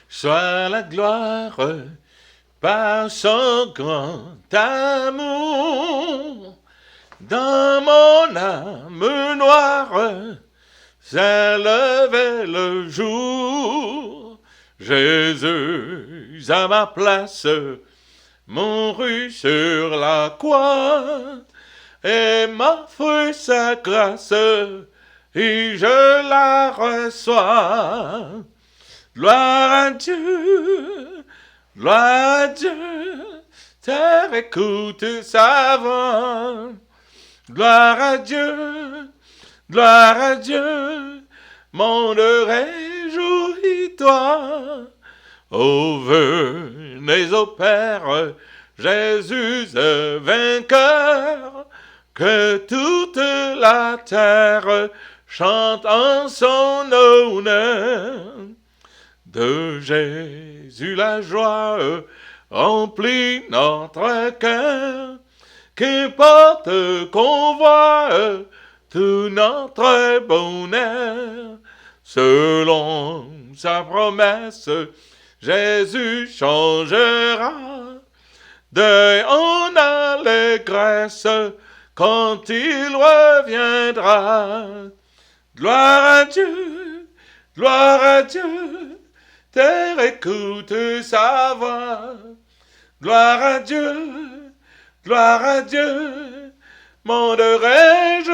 soit la gloire par son grand amour. Dans mon âme noire s'est levé le jour. Jésus à ma place mourut sur la croix et m'offre sa grâce et je la reçois. Gloire à Dieu, gloire à Dieu, terre écoute sa voix. Gloire à Dieu, monde réjouis-toi. Ô venez au Père, Jésus est vainqueur, que toute la terre chante en son honneur. De Jésus la joie remplit notre cœur, qu'importe qu'on voit tout notre bonheur. Selon sa promesse, Jésus changera deuil en allégresse quand il reviendra. Gloire à Dieu, terre écoute sa voix. Gloire à Dieu, monde réjouis-toi.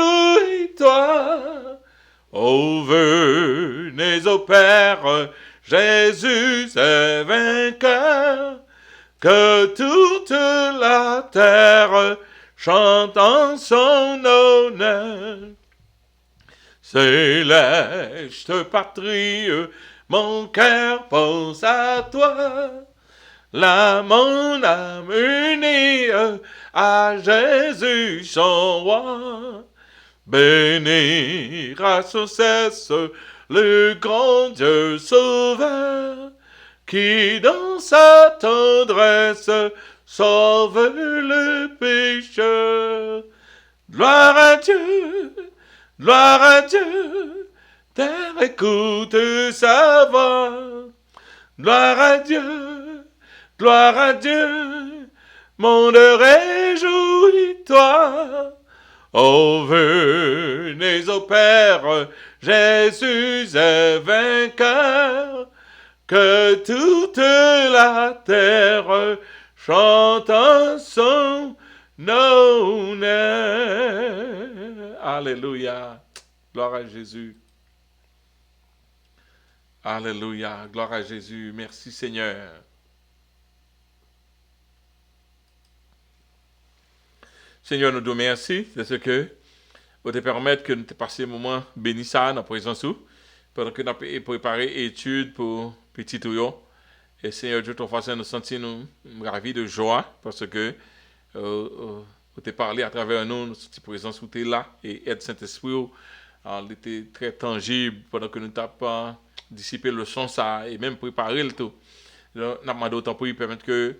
Ô venez au Père, Jésus est vainqueur, que toute la terre chante en son honneur. Céleste patrie, mon cœur pense à toi. Là, mon âme unie à Jésus son roi. Bénira sans cesse le grand Dieu sauveur, qui dans sa tendresse sauve le pécheur. Gloire à Dieu, terre écoute sa voix. Gloire à Dieu, monde réjouis-toi. Ô venez au Père, Jésus est vainqueur, que toute la terre chante en son honneur. Alléluia, gloire à Jésus. Alléluia, gloire à Jésus, merci Seigneur. Seigneur, nous te remercions de ce que vous te permettre que nous te passions un moment béni ça dans la présence pendant que nous avons préparé études pour petit tuyau. Et Seigneur Dieu, ton façon nous sentir nous ravis de joie parce que vous te parlé à travers nous, nous sommes présence où tu es là et aide Saint-Esprit, il était très tangible pendant que nous t'avons dissipé le son ça et même préparé le tout. Nous avons demandé autant pour lui permettre que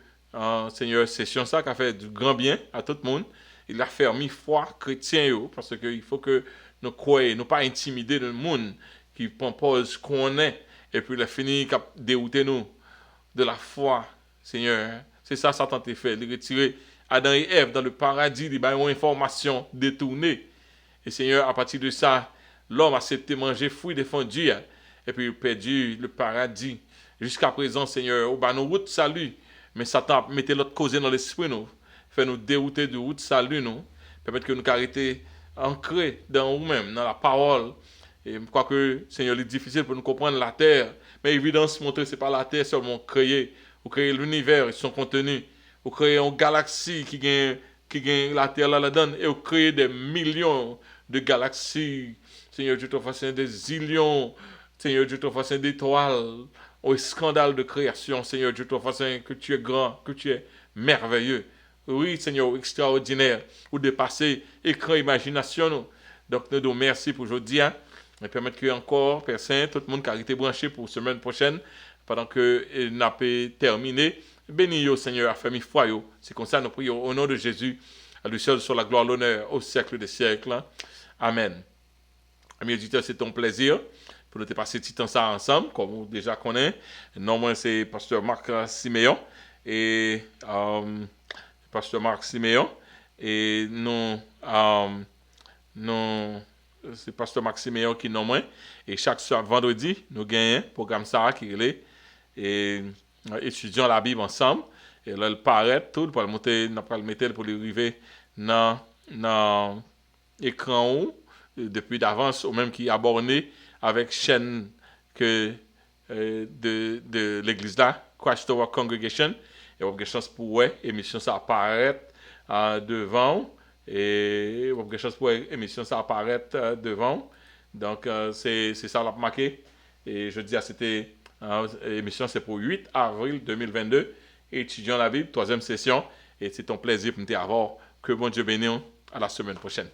Seigneur, session ça qui a fait du grand bien à tout le monde. Il a fermé foi chrétien parce qu'il faut que nous croyons, nous pas intimider le monde qui propose qu'on est et puis il a fini de dérouter nous de la foi, Seigneur. C'est ça Satan t'a fait, il a retiré Adam et Ève dans le paradis, il a une information détournée. Et Seigneur, à partir de ça, l'homme a accepté manger fruits défendus et puis il a perdu le paradis. Jusqu'à présent, Seigneur, au bas nous route salut, mais Satan mettait l'autre cause dans l'esprit nous. Fait nous dérouter de route salut nous, permettre que nous arrêtions ancrés dans nous-mêmes, dans la parole. Et je crois que Seigneur, il est difficile pour nous comprendre la terre, mais évidence montrer que ce n'est pas la terre seulement créée Vous créez l'univers et son contenu. Vous créez une galaxie qui gagne la Terre là-dedans. Et vous créez des millions de galaxies. Seigneur Dieu, tu fasses des zillions. Seigneur Dieu, tu fasses d'étoiles. Au scandale de création, Seigneur Dieu, tu fasses que tu es grand, que tu es merveilleux. Oui, Seigneur, extraordinaire. Ou dépasser écran imagination. Nous. Donc, nous nous merci pour aujourd'hui. Hein, et permettre que encore, Père Saint, tout le monde qui a été branché pour la semaine prochaine, pendant que n'a pas terminé. Bénis, Seigneur, à famille foi. C'est comme ça nous prions au nom de Jésus. À lui seul soit la gloire, l'honneur au siècle des siècles. Amen. Amis auditeurs, c'est ton plaisir pour nous passer petit temps ça ensemble, comme vous déjà connaissez. Non, moi, c'est Pasteur Marc Siméon. Et Pasteur Marc Siméon. Et c'est Pasteur Marc Siméon qui nomme. Et chaque soir, vendredi, nous gagnons un programme ça qui est et étudions la Bible ensemble. Et là, il paraît tout, pour le monter, pour le mettre pour arriver dans l'écran depuis d'avance, ou même qui est abonné avec chaîne de l'église là, Christ Tower Congregation. Et vous avez chance pour ouais, émission ça apparaître devant. Et vous avez chance pour émission ça apparaître devant. Donc, c'est ça l'a marqué. Et je dis, c'était l'émission, c'est pour 8 avril 2022. Étudions la Bible, 3e session. Et c'est ton plaisir pour nous avoir. Que bon Dieu bénisse. À la semaine prochaine.